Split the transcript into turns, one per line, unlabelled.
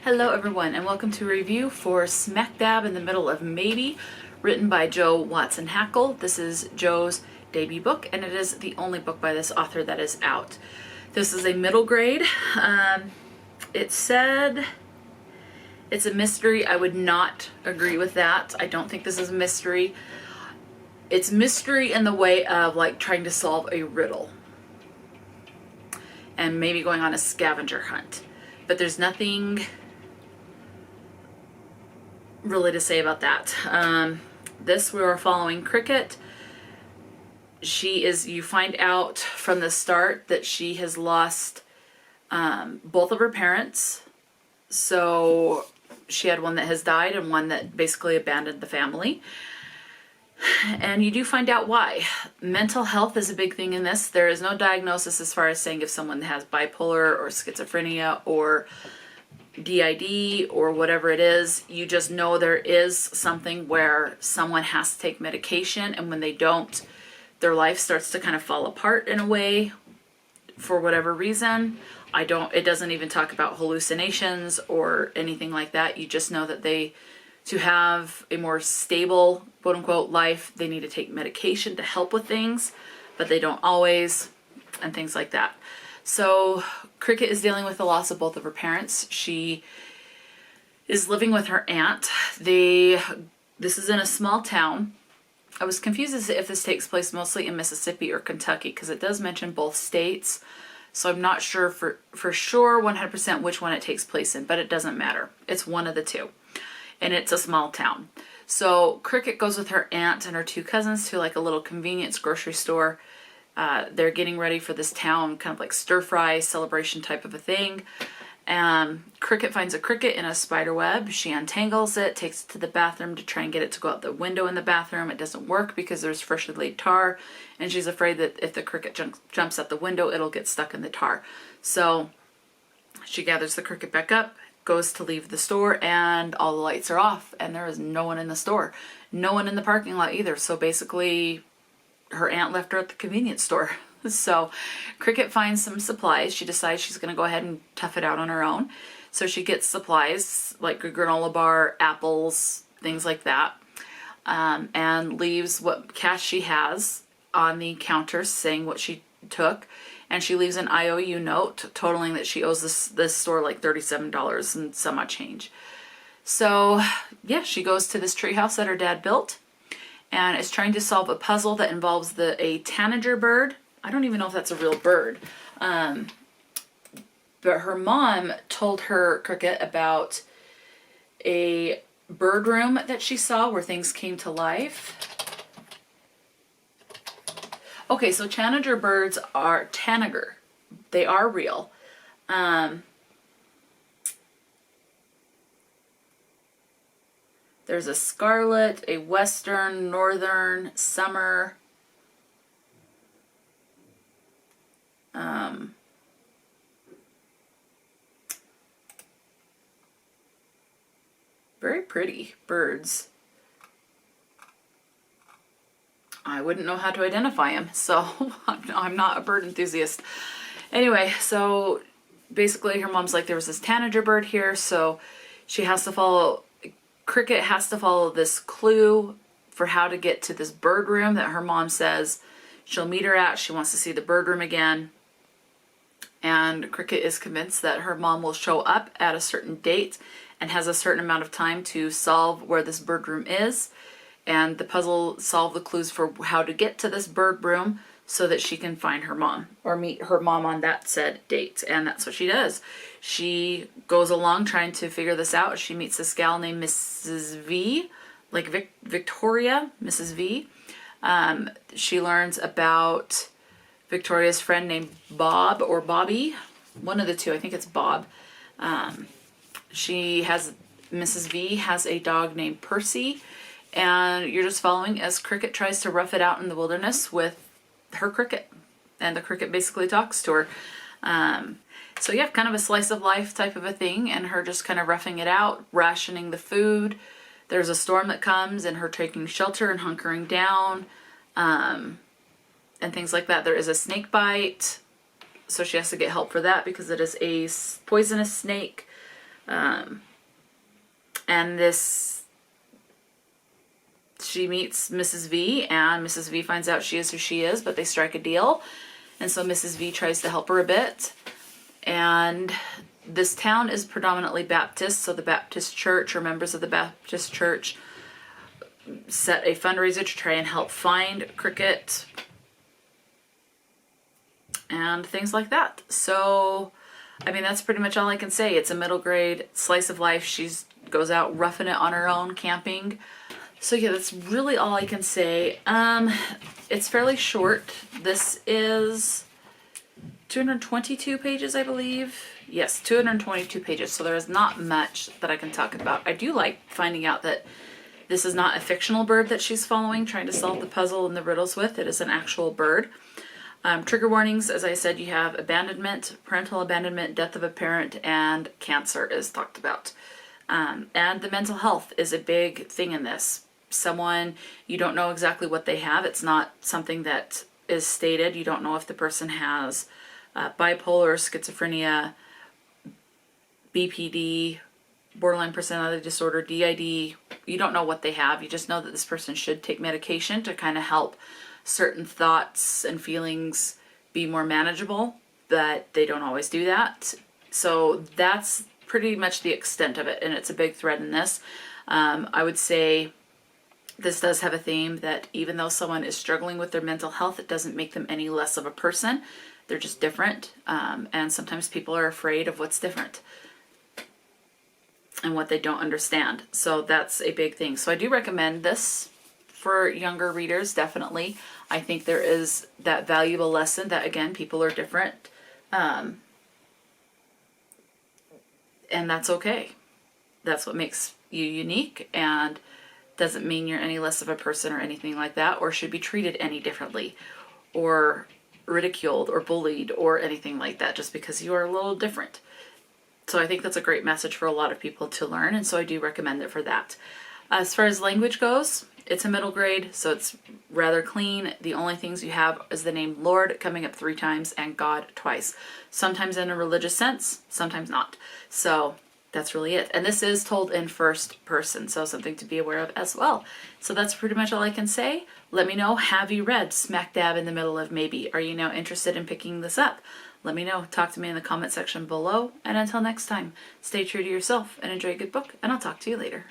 Hello everyone and welcome to a review for Smack Dab in the Middle of Maybe, written by Jo Watson Hackl. This is Jo's debut book and it is the only book by this author that is out. This is a middle grade. It said it's a mystery. I would not agree with that. I don't think this is a mystery. It's mystery in the way of like trying to solve a riddle and maybe going on a scavenger hunt. But there's nothing really to say about that. This, we are following Cricket. You find out from the start that she has lost both of her parents. So she had one that has died and one that basically abandoned the family. And you do find out why. Mental health is a big thing in this. There is no diagnosis as far as saying if someone has bipolar or schizophrenia or DID or whatever it is. You just know there is something where someone has to take medication, and when they don't, their life starts to kind of fall apart in a way for whatever reason. It doesn't even talk about hallucinations or anything like that. You just know that to have a more stable, quote unquote, life, they need to take medication to help with things, but they don't always, and things like that. So Cricket is dealing with the loss of both of her parents. She is living with her aunt. This is in a small town. I was confused as to if this takes place mostly in Mississippi or Kentucky, because it does mention both states. So I'm not sure for sure 100% which one it takes place in, but it doesn't matter. It's one of the two. And it's a small town. So Cricket goes with her aunt and her two cousins to like a little convenience grocery store. They're getting ready for this town, kind of like stir-fry celebration type of a thing. Cricket finds a cricket in a spider web. She untangles it, takes it to the bathroom to try and get it to go out the window in the bathroom. It doesn't work because there's freshly laid tar, and she's afraid that if the cricket jumps out the window, it'll get stuck in the tar. So she gathers the cricket back up, goes to leave the store, and all the lights are off, and there is no one in the store. No one in the parking lot either. So basically, her aunt left her at the convenience store. So Cricket finds some supplies. She decides she's going to go ahead and tough it out on her own. So she gets supplies like a granola bar, apples, things like that, and leaves what cash she has on the counter saying what she took. And she leaves an IOU note totaling that she owes this store like $37 and some odd change. So yeah, she goes to this treehouse that her dad built and is trying to solve a puzzle that involves a tanager bird. I don't even know if that's a real bird. But her mom told her, Cricket, about a bird room that she saw where things came to life. Okay, so tanager birds are tanager. They are real. There's a scarlet, a western, northern, summer. Very pretty birds. I wouldn't know how to identify them, so I'm not a bird enthusiast. Anyway, so basically her mom's like, there was this tanager bird here, so Cricket has to follow this clue for how to get to this bird room that her mom says she'll meet her at. She wants to see the bird room again. And Cricket is convinced that her mom will show up at a certain date and has a certain amount of time to solve where this bird room is. And the puzzle solve the clues for how to get to this bird room so that she can find her mom or meet her mom on that said date. And that's what she does. She goes along trying to figure this out. She meets this gal named Mrs. V, like Victoria, Mrs. V. She learns about Victoria's friend named Bob or Bobby, one of the two. I think it's Bob. Mrs. V has a dog named Percy, and you're just following as Cricket tries to rough it out in the wilderness with her cricket, and the cricket basically talks to her. So yeah, kind of a slice of life type of a thing, and her just kind of roughing it out, rationing the food. There's a storm that comes and her taking shelter and hunkering down, and things like that. There is a snake bite, so she has to get help for that because it is a poisonous snake. And she meets Mrs. V, and Mrs. V finds out she is who she is, but they strike a deal. And so Mrs. V tries to help her a bit. And this town is predominantly Baptist, so the Baptist church or members of the Baptist church set a fundraiser to try and help find Cricket and things like that. So, I mean, that's pretty much all I can say. It's a middle grade slice of life. She goes out roughing it on her own, camping. So yeah, that's really all I can say. It's fairly short. This is 222 pages, I believe. Yes, 222 pages. So there is not much that I can talk about. I do like finding out that this is not a fictional bird that she's following, trying to solve the puzzle and the riddles with. It is an actual bird. Trigger warnings, as I said, you have abandonment, parental abandonment, death of a parent, and cancer is talked about. And the mental health is a big thing in this. Someone, you don't know exactly what they have. It's not something that is stated. You don't know if the person has bipolar, schizophrenia, BPD, borderline personality disorder, DID. You don't know what they have. You just know that this person should take medication to kind of help certain thoughts and feelings be more manageable, but they don't always do that. So that's pretty much the extent of it, and it's a big thread in this. I would say this does have a theme that even though someone is struggling with their mental health, it doesn't make them any less of a person. They're just different, and sometimes people are afraid of what's different and what they don't understand. So that's a big thing. So I do recommend this for younger readers, definitely. I think there is that valuable lesson that, again, people are different, and that's okay. That's what makes you unique, and doesn't mean you're any less of a person or anything like that, or should be treated any differently, or ridiculed or bullied or anything like that, just because you are a little different. So I think that's a great message for a lot of people to learn, and so I do recommend it for that. As far as language goes, it's a middle grade, so it's rather clean. The only things you have is the name Lord coming up 3 times and God twice. Sometimes in a religious sense, sometimes not. So that's really it. And this is told in first person, so something to be aware of as well. So that's pretty much all I can say. Let me know, have you read smack dab in the middle of maybe? Are you now interested in picking this up? Let me know. Talk to me in the comment section below. And until next time, stay true to yourself and enjoy a good book, and I'll talk to you later.